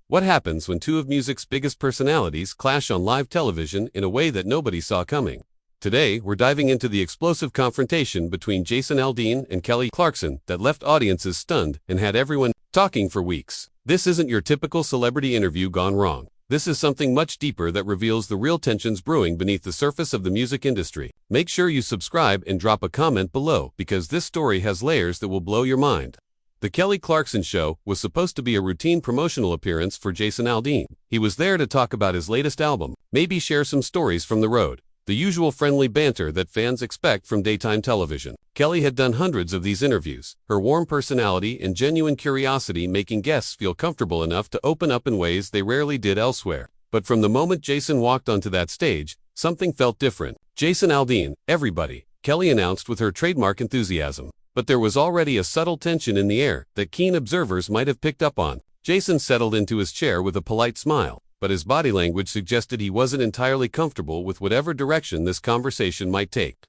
What happens when two of music's biggest personalities clash on live television in a way that nobody saw coming? Today, we're diving into the explosive confrontation between Aldean and Kelly Clarkson that left audiences stunned and had everyone talking for weeks. This isn't your typical celebrity interview gone wrong. This is something much deeper that reveals the real tensions brewing beneath the surface of the music industry. Make sure you subscribe and drop a comment below because this story has layers that will blow your mind. The Kelly Clarkson Show was supposed to be a routine promotional appearance for Aldean. He was there to talk about his latest album, maybe share some stories from the road. The usual friendly banter that fans expect from daytime television. Kelly had done hundreds of these interviews, her warm personality and genuine curiosity making guests feel comfortable enough to open up in ways they rarely did elsewhere. But from the moment Jason walked onto that stage, something felt different. Aldean, everybody, Kelly announced with her trademark enthusiasm. But there was already a subtle tension in the air that keen observers might have picked up on. Jason settled into his chair with a polite smile, but his body language suggested he wasn't entirely comfortable with whatever direction this conversation might take.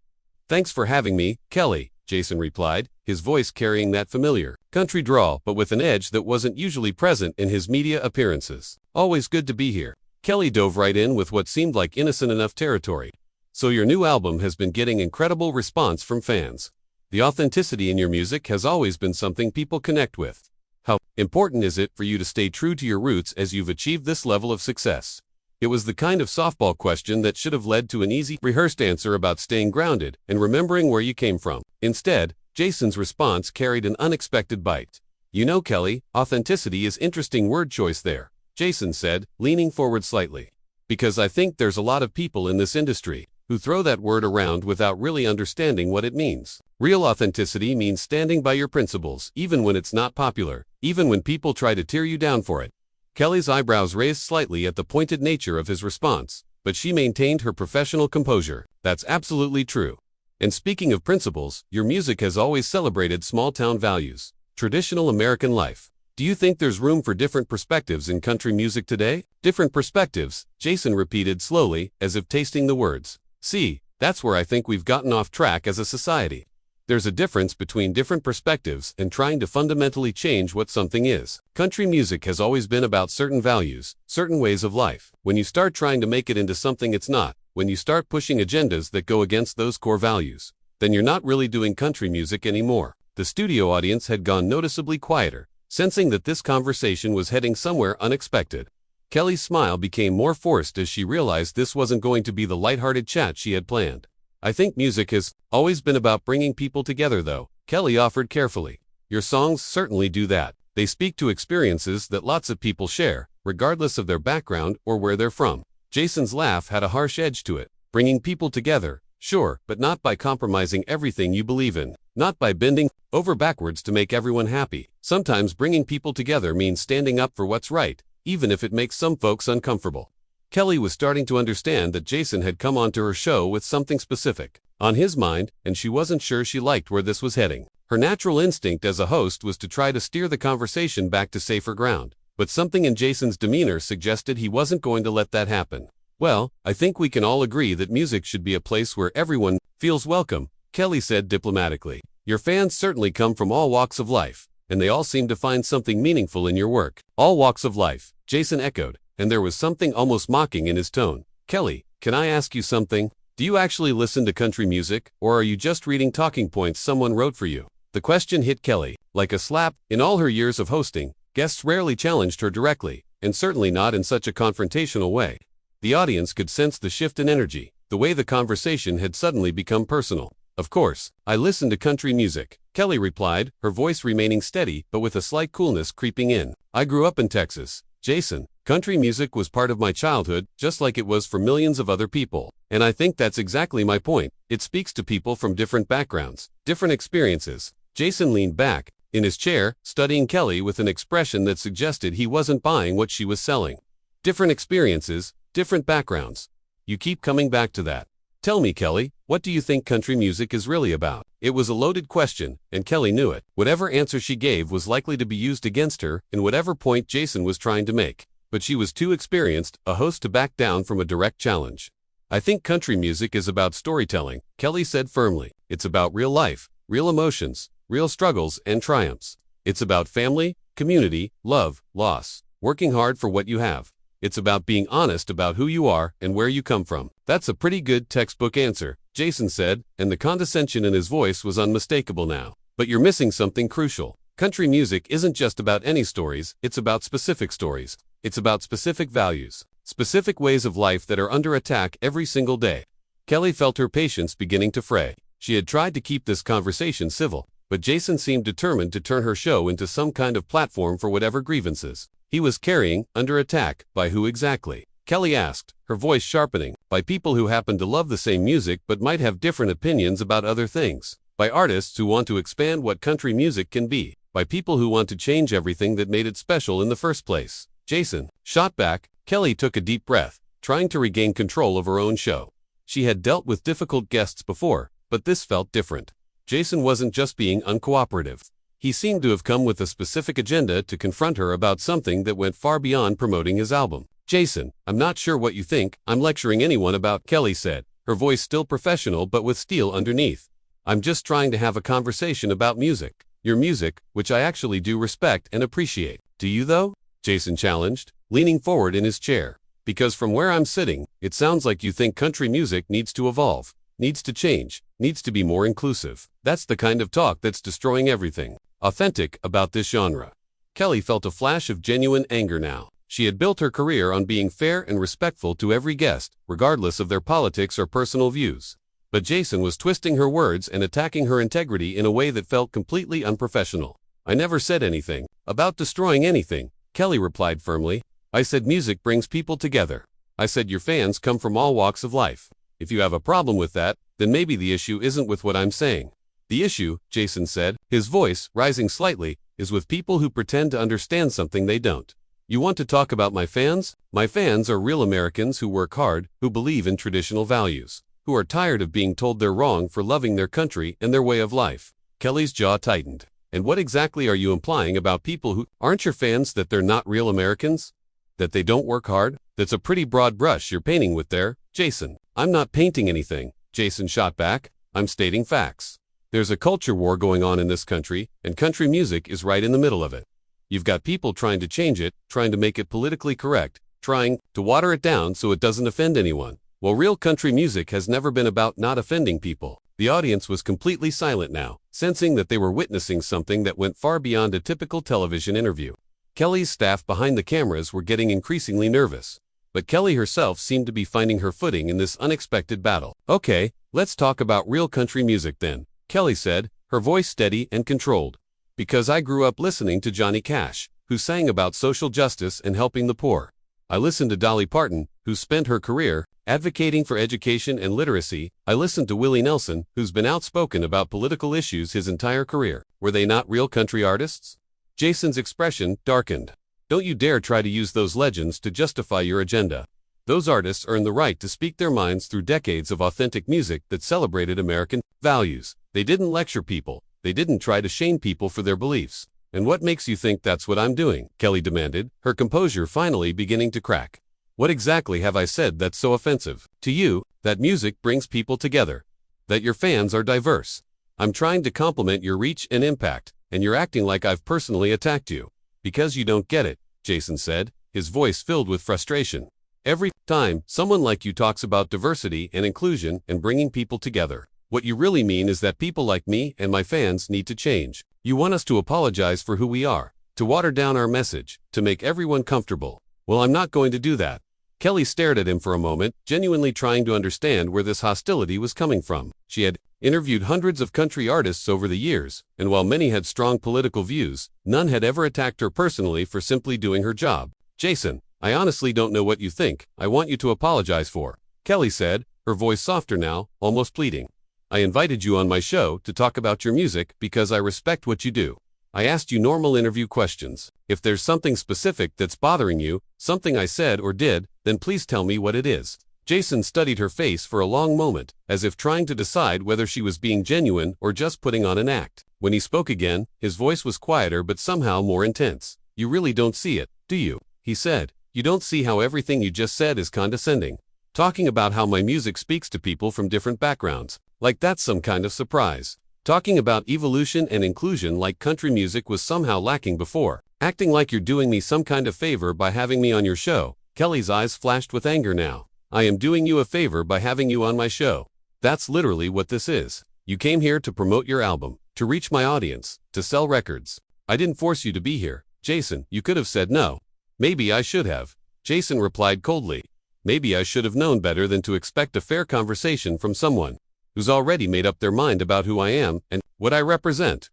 "Thanks for having me, Kelly," Jason replied, his voice carrying that familiar country drawl but with an edge that wasn't usually present in his media appearances. "Always good to be here." Kelly dove right in with what seemed like innocent enough territory. "So your new album has been getting incredible response from fans. The authenticity in your music has always been something people connect with. How important is it for you to stay true to your roots as you've achieved this level of success?" It was the kind of softball question that should have led to an easy, rehearsed answer about staying grounded and remembering where you came from. Instead, Jason's response carried an unexpected bite. "You know, Kelly, authenticity is interesting word choice there," Jason said, leaning forward slightly. "Because I think there's a lot of people in this industry who throw that word around without really understanding what it means. Real authenticity means standing by your principles, even when it's not popular, even when people try to tear you down for it." Kelly's eyebrows raised slightly at the pointed nature of his response, but she maintained her professional composure. "That's absolutely true. And speaking of principles, your music has always celebrated small-town values, traditional American life. Do you think there's room for different perspectives in country music today?" "Different perspectives," Jason repeated slowly, as if tasting the words. "See, that's where I think we've gotten off track as a society. There's a difference between different perspectives and trying to fundamentally change what something is. Country music has always been about certain values, certain ways of life. When you start trying to make it into something it's not, when you start pushing agendas that go against those core values, then you're not really doing country music anymore." The studio audience had gone noticeably quieter, sensing that this conversation was heading somewhere unexpected. Kelly's smile became more forced as she realized this wasn't going to be the lighthearted chat she had planned. "I think music has always been about bringing people together though," Kelly offered carefully. "Your songs certainly do that. They speak to experiences that lots of people share, regardless of their background or where they're from." Jason's laugh had a harsh edge to it. "Bringing people together, sure, but not by compromising everything you believe in. Not by bending over backwards to make everyone happy. Sometimes bringing people together means standing up for what's right, even if it makes some folks uncomfortable." Kelly was starting to understand that Jason had come onto her show with something specific on his mind, and she wasn't sure she liked where this was heading. Her natural instinct as a host was to try to steer the conversation back to safer ground, but something in Jason's demeanor suggested he wasn't going to let that happen. "Well, I think we can all agree that music should be a place where everyone feels welcome," Kelly said diplomatically. "Your fans certainly come from all walks of life, and they all seem to find something meaningful in your work." "All walks of life," Jason echoed, and there was something almost mocking in his tone. "Kelly, can I ask you something? Do you actually listen to country music, or are you just reading talking points someone wrote for you?" The question hit Kelly like a slap. In all her years of hosting, guests rarely challenged her directly, and certainly not in such a confrontational way. The audience could sense the shift in energy, the way the conversation had suddenly become personal. "Of course, I listen to country music," Kelly replied, her voice remaining steady but with a slight coolness creeping in. "I grew up in Texas, Jason. Country music was part of my childhood, just like it was for millions of other people. And I think that's exactly my point. It speaks to people from different backgrounds, different experiences." Jason leaned back in his chair, studying Kelly with an expression that suggested he wasn't buying what she was selling. "Different experiences, different backgrounds. You keep coming back to that. Tell me, Kelly, what do you think country music is really about?" It was a loaded question, and Kelly knew it. Whatever answer she gave was likely to be used against her in whatever point Jason was trying to make. But she was too experienced a host to back down from a direct challenge. "I think country music is about storytelling," Kelly said firmly. "It's about real life, real emotions, real struggles and triumphs. It's about family, community, love, loss. working hard for what you have. It's about being honest about who you are and where you come from. That's a pretty good textbook answer, Jason said, and the condescension in his voice was unmistakable now. But you're missing something crucial. Country music isn't just about any stories, it's about specific stories. It's about specific values, specific ways of life that are under attack every single day. Kelly felt her patience beginning to fray. She had tried to keep this conversation civil, but Jason seemed determined to turn her show into some kind of platform for whatever grievances he was carrying. Under attack, by who exactly? Kelly asked, her voice sharpening. By people who happen to love the same music but might have different opinions about other things. By artists who want to expand what country music can be. By people who want to change everything that made it special in the first place. Jason shot back. Kelly took a deep breath, trying to regain control of her own show. She had dealt with difficult guests before, but this felt different. Jason wasn't just being uncooperative. He seemed to have come with a specific agenda to confront her about something that went far beyond promoting his album. Jason, I'm not sure what you think I'm lecturing anyone about, Kelly said, her voice still professional but with steel underneath. I'm just trying to have a conversation about music. Your music, which I actually do respect and appreciate. Do you though? Jason challenged, leaning forward in his chair. Because from where I'm sitting, it sounds like you think country music needs to evolve, needs to change, needs to be more inclusive. That's the kind of talk that's destroying everything authentic about this genre. Kelly felt a flash of genuine anger now. She had built her career on being fair and respectful to every guest, regardless of their politics or personal views. But Jason was twisting her words and attacking her integrity in a way that felt completely unprofessional. I never said anything about destroying anything, Kelly replied firmly. I said music brings people together. I said your fans come from all walks of life. If you have a problem with that, then maybe the issue isn't with what I'm saying. The issue, Jason said, his voice rising slightly, is with people who pretend to understand something they don't. You want to talk about my fans? My fans are real Americans who work hard, who believe in traditional values, who are tired of being told they're wrong for loving their country and their way of life. Kelly's jaw tightened. And what exactly are you implying about people who aren't your fans, that they're not real Americans? That they don't work hard? That's a pretty broad brush you're painting with there, Jason. I'm not painting anything, Jason shot back. I'm stating facts. There's a culture war going on in this country, and country music is right in the middle of it. You've got people trying to change it, trying to make it politically correct, trying to water it down so it doesn't offend anyone. Well, real country music has never been about not offending people. The audience was completely silent now, sensing that they were witnessing something that went far beyond a typical television interview. Kelly's staff behind the cameras were getting increasingly nervous, but Kelly herself seemed to be finding her footing in this unexpected battle. Okay, let's talk about real country music then, Kelly said, her voice steady and controlled. Because I grew up listening to Johnny Cash, who sang about social justice and helping the poor. I listened to Dolly Parton, who spent her career advocating for education and literacy. I listened to Willie Nelson, who's been outspoken about political issues his entire career. Were they not real country artists? Jason's expression darkened. Don't you dare try to use those legends to justify your agenda. Those artists earned the right to speak their minds through decades of authentic music that celebrated American values. They didn't lecture people. They didn't try to shame people for their beliefs. And what makes you think that's what I'm doing? Kelly demanded, her composure finally beginning to crack. What exactly have I said that's so offensive to you? That music brings people together. That your fans are diverse. I'm trying to compliment your reach and impact, and you're acting like I've personally attacked you. Because you don't get it, Jason said, his voice filled with frustration. Every time someone like you talks about diversity and inclusion and bringing people together, what you really mean is that people like me and my fans need to change. You want us to apologize for who we are, to water down our message, to make everyone comfortable. Well, I'm not going to do that. Kelly stared at him for a moment, genuinely trying to understand where this hostility was coming from. She had interviewed hundreds of country artists over the years, and while many had strong political views, none had ever attacked her personally for simply doing her job. Jason, I honestly don't know what you think I want you to apologize for, Kelly said, her voice softer now, almost pleading. I invited you on my show to talk about your music because I respect what you do. I asked you normal interview questions. If there's something specific that's bothering you, something I said or did, then please tell me what it is. Jason studied her face for a long moment, as if trying to decide whether she was being genuine or just putting on an act. When he spoke again, his voice was quieter but somehow more intense. You really don't see it, do you? He said. You don't see how everything you just said is condescending. Talking about how my music speaks to people from different backgrounds. Like that's some kind of surprise. Talking about evolution and inclusion like country music was somehow lacking before. Acting like you're doing me some kind of favor by having me on your show. Kelly's eyes flashed with anger now. I am doing you a favor by having you on my show. That's literally what this is. You came here to promote your album, to reach my audience, to sell records. I didn't force you to be here. Jason, you could have said no. Maybe I should have. Jason replied coldly. Maybe I should have known better than to expect a fair conversation from someone who's already made up their mind about who I am and what I represent,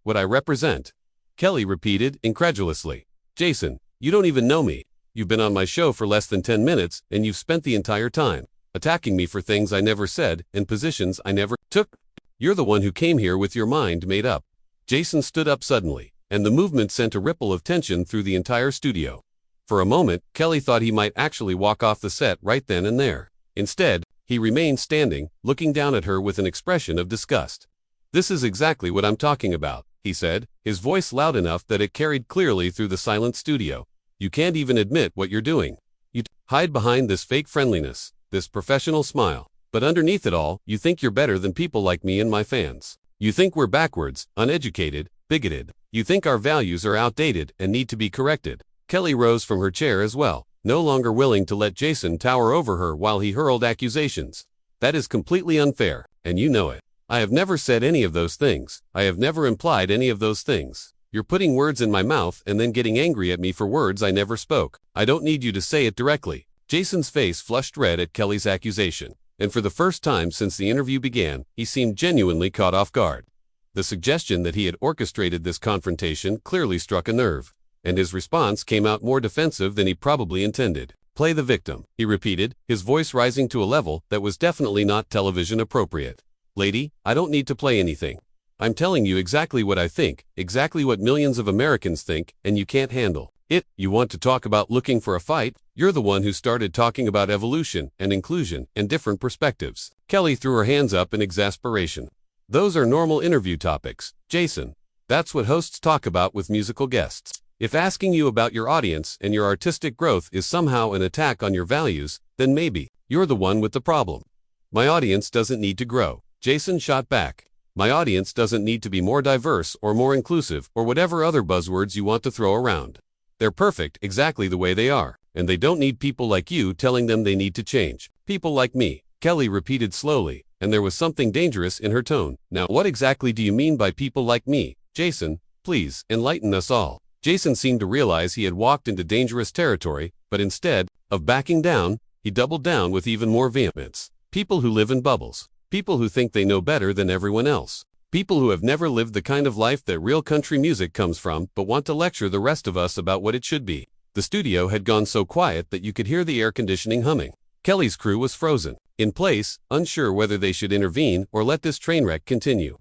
Kelly repeated incredulously. Jason, you don't even know me. You've been on my show for less than 10 minutes and you've spent the entire time attacking me for things I never said and positions I never took. You're the one who came here with your mind made up. Jason stood up suddenly, and the movement sent a ripple of tension through the entire studio. For a moment, Kelly thought he might actually walk off the set right then and there. Instead, he remained standing, looking down at her with an expression of disgust. This is exactly what I'm talking about, he said, his voice loud enough that it carried clearly through the silent studio. You can't even admit what you're doing. You hide behind this fake friendliness, this professional smile. But underneath it all, you think you're better than people like me and my fans. You think we're backwards, uneducated, bigoted. You think our values are outdated and need to be corrected. Kelly rose from her chair as well, no longer willing to let Jason tower over her while he hurled accusations. That is completely unfair, and you know it. I have never said any of those things. I have never implied any of those things. You're putting words in my mouth and then getting angry at me for words I never spoke. I don't need you to say it directly. Jason's face flushed red at Kelly's accusation, and for the first time since the interview began, he seemed genuinely caught off guard. The suggestion that he had orchestrated this confrontation clearly struck a nerve, and his response came out more defensive than he probably intended. Play the victim, he repeated, his voice rising to a level that was definitely not television appropriate. Lady, I don't need to play anything. I'm telling you exactly what I think, exactly what millions of Americans think, and you can't handle it. You want to talk about looking for a fight? You're the one who started talking about evolution and inclusion and different perspectives. Kelly threw her hands up in exasperation. Those are normal interview topics, Jason. That's what hosts talk about with musical guests. If asking you about your audience and your artistic growth is somehow an attack on your values, then maybe you're the one with the problem. My audience doesn't need to grow, Jason shot back. My audience doesn't need to be more diverse or more inclusive or whatever other buzzwords you want to throw around. They're perfect exactly the way they are, and they don't need people like you telling them they need to change. People like me, Kelly repeated slowly, and there was something dangerous in her tone. Now, what exactly do you mean by people like me? Jason, please, enlighten us all. Jason seemed to realize he had walked into dangerous territory, but instead of backing down, he doubled down with even more vehemence. People who live in bubbles. People who think they know better than everyone else. People who have never lived the kind of life that real country music comes from, but want to lecture the rest of us about what it should be. The studio had gone so quiet that you could hear the air conditioning humming. Kelly's crew was frozen, in place, unsure whether they should intervene or let this train wreck continue.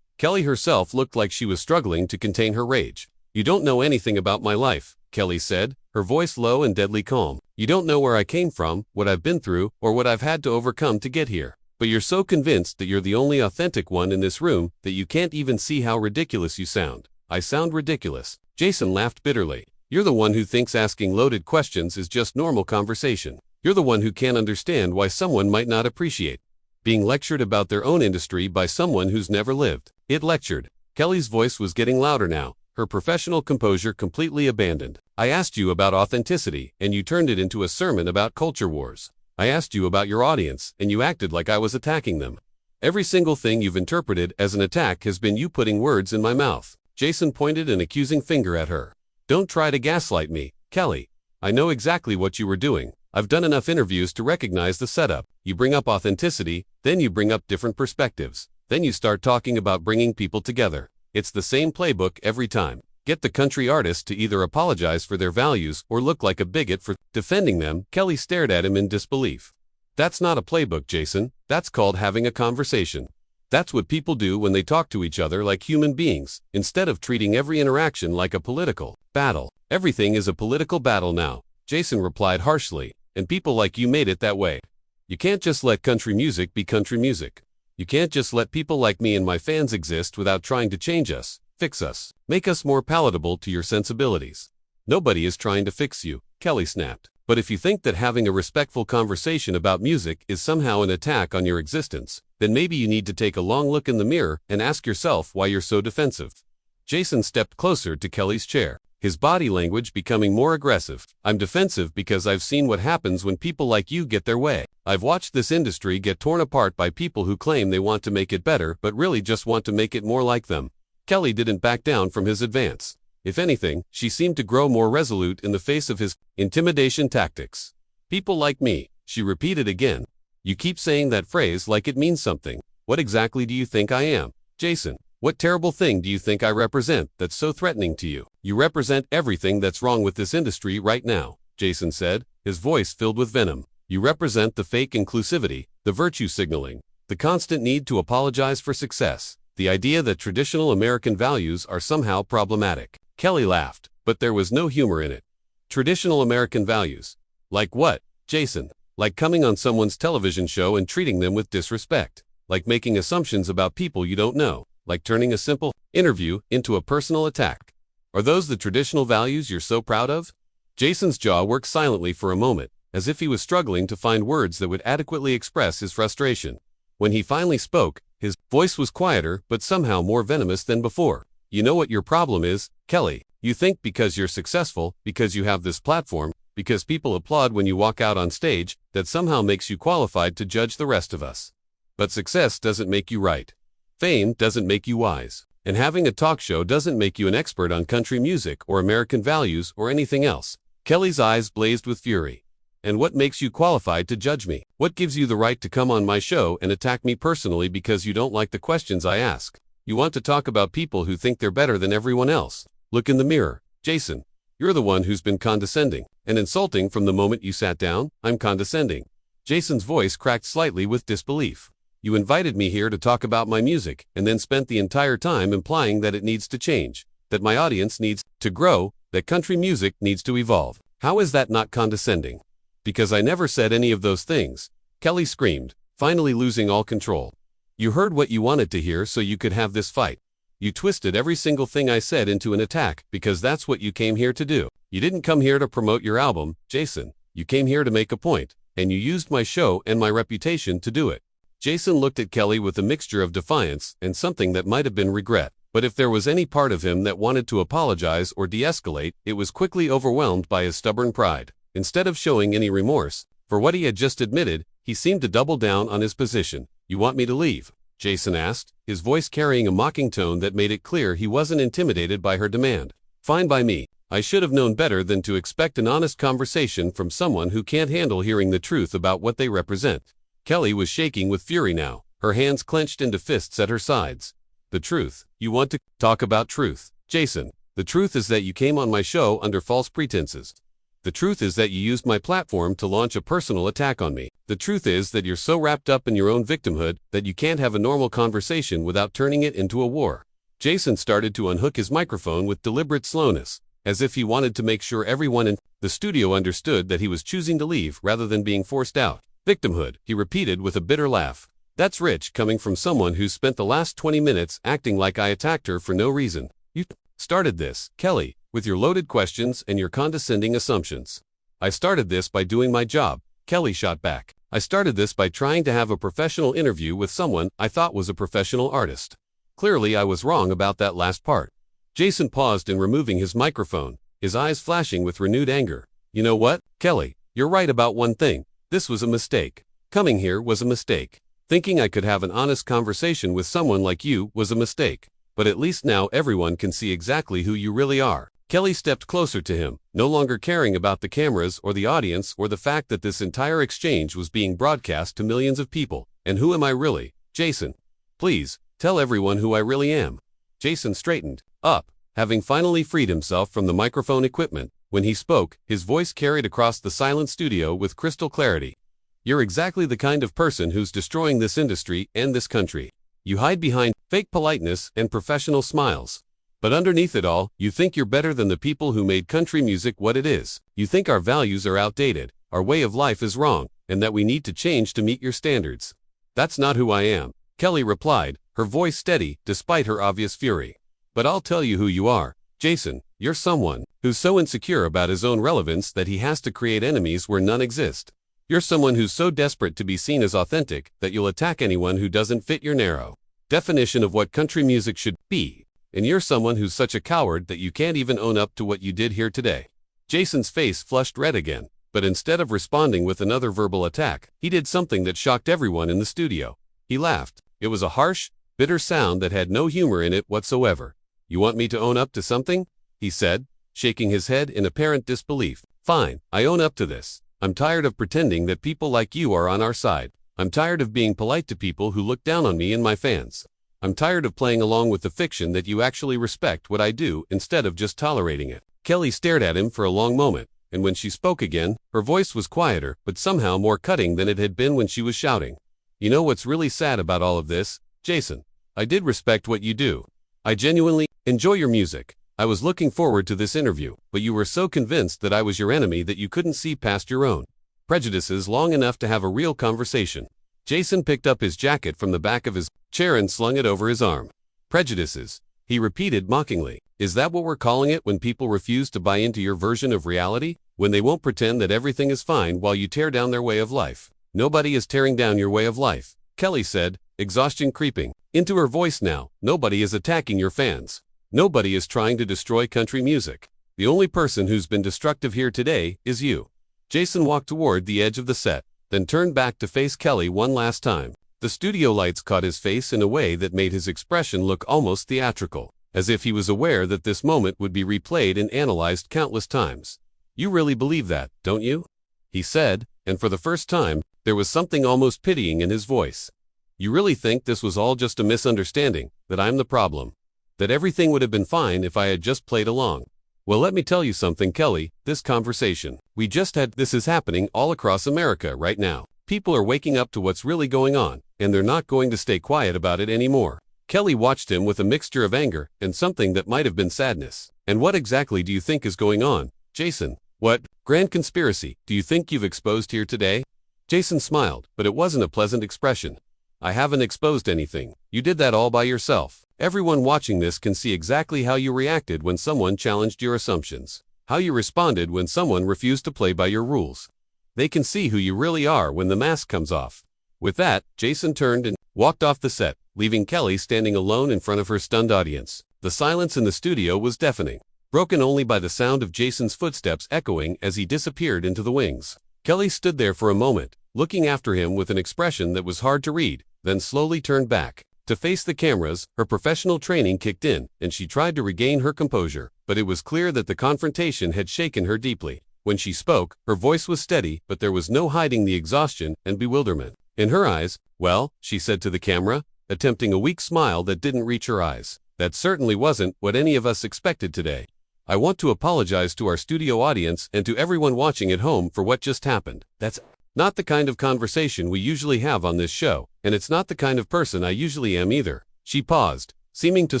Kelly herself looked like she was struggling to contain her rage. You don't know anything about my life, Kelly said, her voice low and deadly calm. You don't know where I came from, what I've been through, or what I've had to overcome to get here. But you're so convinced that you're the only authentic one in this room that you can't even see how ridiculous you sound. I sound ridiculous. Jason laughed bitterly. You're the one who thinks asking loaded questions is just normal conversation. You're the one who can't understand why someone might not appreciate being lectured about their own industry by someone who's never lived it. Lectured. Kelly's voice was getting louder now, her professional composure completely abandoned. I asked you about authenticity, and you turned it into a sermon about culture wars. I asked you about your audience, and you acted like I was attacking them. Every single thing you've interpreted as an attack has been you putting words in my mouth. Jason pointed an accusing finger at her. Don't try to gaslight me, Kelly. I know exactly what you were doing. I've done enough interviews to recognize the setup. You bring up authenticity, then you bring up different perspectives. Then you start talking about bringing people together. It's the same playbook every time. Get the country artist to either apologize for their values or look like a bigot for defending them. Kelly stared at him in disbelief. That's not a playbook, Jason. That's called having a conversation. That's what people do when they talk to each other like human beings, instead of treating every interaction like a political battle. Everything is a political battle now, Jason replied harshly, and people like you made it that way. You can't just let country music be country music. You can't just let people like me and my fans exist without trying to change us, fix us, make us more palatable to your sensibilities. Nobody is trying to fix you, Kelly snapped. But if you think that having a respectful conversation about music is somehow an attack on your existence, then maybe you need to take a long look in the mirror and ask yourself why you're so defensive. Jason stepped closer to Kelly's chair. his body language becoming more aggressive. I'm defensive because I've seen what happens when people like you get their way. I've watched this industry get torn apart by people who claim they want to make it better but really just want to make it more like them. Kelly didn't back down from his advance. If anything, she seemed to grow more resolute in the face of his intimidation tactics. People like me, she repeated again. You keep saying that phrase like it means something. What exactly do you think I am, Jason? What terrible thing do you think I represent that's so threatening to you? You represent everything that's wrong with this industry right now, Jason said, his voice filled with venom. You represent the fake inclusivity, the virtue signaling, the constant need to apologize for success, the idea that traditional American values are somehow problematic. Kelly laughed, but there was no humor in it. Traditional American values. Like what, Jason? Like coming on someone's television show and treating them with disrespect. Like making assumptions about people you don't know. Like turning a simple interview into a personal attack. Are those the traditional values you're so proud of? Jason's jaw worked silently for a moment, as if he was struggling to find words that would adequately express his frustration. When he finally spoke, his voice was quieter but somehow more venomous than before. You know what your problem is, Kelly? You think because you're successful, because you have this platform, because people applaud when you walk out on stage, that somehow makes you qualified to judge the rest of us. But success doesn't make you right. Fame doesn't make you wise. And having a talk show doesn't make you an expert on country music or American values or anything else. Kelly's eyes blazed with fury. And what makes you qualified to judge me? What gives you the right to come on my show and attack me personally because you don't like the questions I ask? You want to talk about people who think they're better than everyone else. Look in the mirror, Jason. You're the one who's been condescending and insulting from the moment you sat down. I'm condescending. Jason's voice cracked slightly with disbelief. You invited me here to talk about my music and then spent the entire time implying that it needs to change, that my audience needs to grow, that country music needs to evolve. How is that not condescending? Because I never said any of those things, Kelly screamed, finally losing all control. You heard what you wanted to hear so you could have this fight. You twisted every single thing I said into an attack because that's what you came here to do. You didn't come here to promote your album, Jason. You came here to make a point, and you used my show and my reputation to do it. Jason looked at Kelly with a mixture of defiance and something that might have been regret. But if there was any part of him that wanted to apologize or de-escalate, it was quickly overwhelmed by his stubborn pride. Instead of showing any remorse for what he had just admitted, he seemed to double down on his position. You want me to leave? Jason asked, his voice carrying a mocking tone that made it clear he wasn't intimidated by her demand. Fine by me. I should have known better than to expect an honest conversation from someone who can't handle hearing the truth about what they represent. Kelly was shaking with fury now, her hands clenched into fists at her sides. The truth. You want to talk about truth, Jason. The truth is that you came on my show under false pretenses. The truth is that you used my platform to launch a personal attack on me. The truth is that you're so wrapped up in your own victimhood that you can't have a normal conversation without turning it into a war. Jason started to unhook his microphone with deliberate slowness, as if he wanted to make sure everyone in the studio understood that he was choosing to leave rather than being forced out. Victimhood, he repeated with a bitter laugh. That's rich coming from someone who's spent the last 20 minutes acting like I attacked her for no reason. You started this, Kelly, with your loaded questions and your condescending assumptions. I started this by doing my job, Kelly shot back. I started this by trying to have a professional interview with someone I thought was a professional artist. Clearly I was wrong about that last part. Jason paused in removing his microphone, his eyes flashing with renewed anger. You know what, Kelly? You're right about one thing. This was a mistake. Coming here was a mistake. Thinking I could have an honest conversation with someone like you was a mistake. But at least now everyone can see exactly who you really are. Kelly stepped closer to him, no longer caring about the cameras or the audience or the fact that this entire exchange was being broadcast to millions of people. And who am I really, Jason? Please, tell everyone who I really am. Jason straightened up, having finally freed himself from the microphone equipment. When he spoke, his voice carried across the silent studio with crystal clarity. You're exactly the kind of person who's destroying this industry and this country. You hide behind fake politeness and professional smiles. But underneath it all, you think you're better than the people who made country music what it is. You think our values are outdated, our way of life is wrong, and that we need to change to meet your standards. That's not who I am, Kelly replied, her voice steady despite her obvious fury. But I'll tell you who you are, Jason. You're someone who's so insecure about his own relevance that he has to create enemies where none exist. You're someone who's so desperate to be seen as authentic that you'll attack anyone who doesn't fit your narrow definition of what country music should be. And you're someone who's such a coward that you can't even own up to what you did here today. Jason's face flushed red again, but instead of responding with another verbal attack, he did something that shocked everyone in the studio. He laughed. It was a harsh, bitter sound that had no humor in it whatsoever. "You want me to own up to something?" he said, shaking his head in apparent disbelief. "Fine, I own up to this. I'm tired of pretending that people like you are on our side. I'm tired of being polite to people who look down on me and my fans. I'm tired of playing along with the fiction that you actually respect what I do instead of just tolerating it." Kelly stared at him for a long moment, and when she spoke again, her voice was quieter but somehow more cutting than it had been when she was shouting. "You know what's really sad about all of this, Jason? I did respect what you do. I genuinely enjoy your music. I was looking forward to this interview, but you were so convinced that I was your enemy that you couldn't see past your own prejudices long enough to have a real conversation." Jason picked up his jacket from the back of his chair and slung it over his arm. "Prejudices," he repeated mockingly. "Is that what we're calling it when people refuse to buy into your version of reality? When they won't pretend that everything is fine while you tear down their way of life?" "Nobody is tearing down your way of life," Kelly said, exhaustion creeping into her voice now. "Nobody is attacking your fans. Nobody is trying to destroy country music. The only person who's been destructive here today is you." Jason walked toward the edge of the set, then turned back to face Kelly one last time. The studio lights caught his face in a way that made his expression look almost theatrical, as if he was aware that this moment would be replayed and analyzed countless times. "You really believe that, don't you?" he said, and for the first time, there was something almost pitying in his voice. "You really think this was all just a misunderstanding, that I'm the problem? That everything would have been fine if I had just played along? Well, let me tell you something, Kelly, this conversation we just had, this is happening all across America right now. People are waking up to what's really going on, and they're not going to stay quiet about it anymore." Kelly watched him with a mixture of anger and something that might have been sadness. "And what exactly do you think is going on, Jason? What grand conspiracy do you think you've exposed here today?" Jason smiled, but it wasn't a pleasant expression. "I haven't exposed anything. You did that all by yourself. Everyone watching this can see exactly how you reacted when someone challenged your assumptions, how you responded when someone refused to play by your rules. They can see who you really are when the mask comes off." With that, Jason turned and walked off the set, leaving Kelly standing alone in front of her stunned audience. The silence in the studio was deafening, broken only by the sound of Jason's footsteps echoing as he disappeared into the wings. Kelly stood there for a moment, looking after him with an expression that was hard to read, then slowly turned back. To face the cameras, her professional training kicked in, and she tried to regain her composure, but it was clear that the confrontation had shaken her deeply. When she spoke, her voice was steady, but there was no hiding the exhaustion and bewilderment in her eyes. "Well," she said to the camera, attempting a weak smile that didn't reach her eyes, "that certainly wasn't what any of us expected today. I want to apologize to our studio audience and to everyone watching at home for what just happened. That's not the kind of conversation we usually have on this show, and it's not the kind of person I usually am either." She paused, seeming to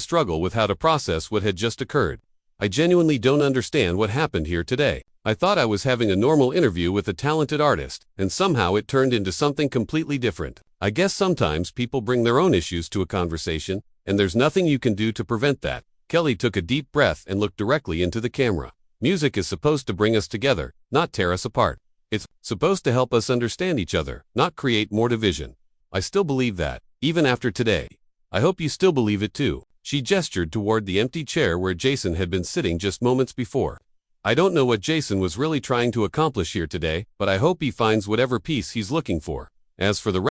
struggle with how to process what had just occurred. "I genuinely don't understand what happened here today. I thought I was having a normal interview with a talented artist, and somehow it turned into something completely different. I guess sometimes people bring their own issues to a conversation, and there's nothing you can do to prevent that." Kelly took a deep breath and looked directly into the camera. "Music is supposed to bring us together, not tear us apart. It's supposed to help us understand each other, not create more division. I still believe that, even after today. I hope you still believe it too." She gestured toward the empty chair where Jason had been sitting just moments before. "I don't know what Jason was really trying to accomplish here today, but I hope he finds whatever peace he's looking for. As for the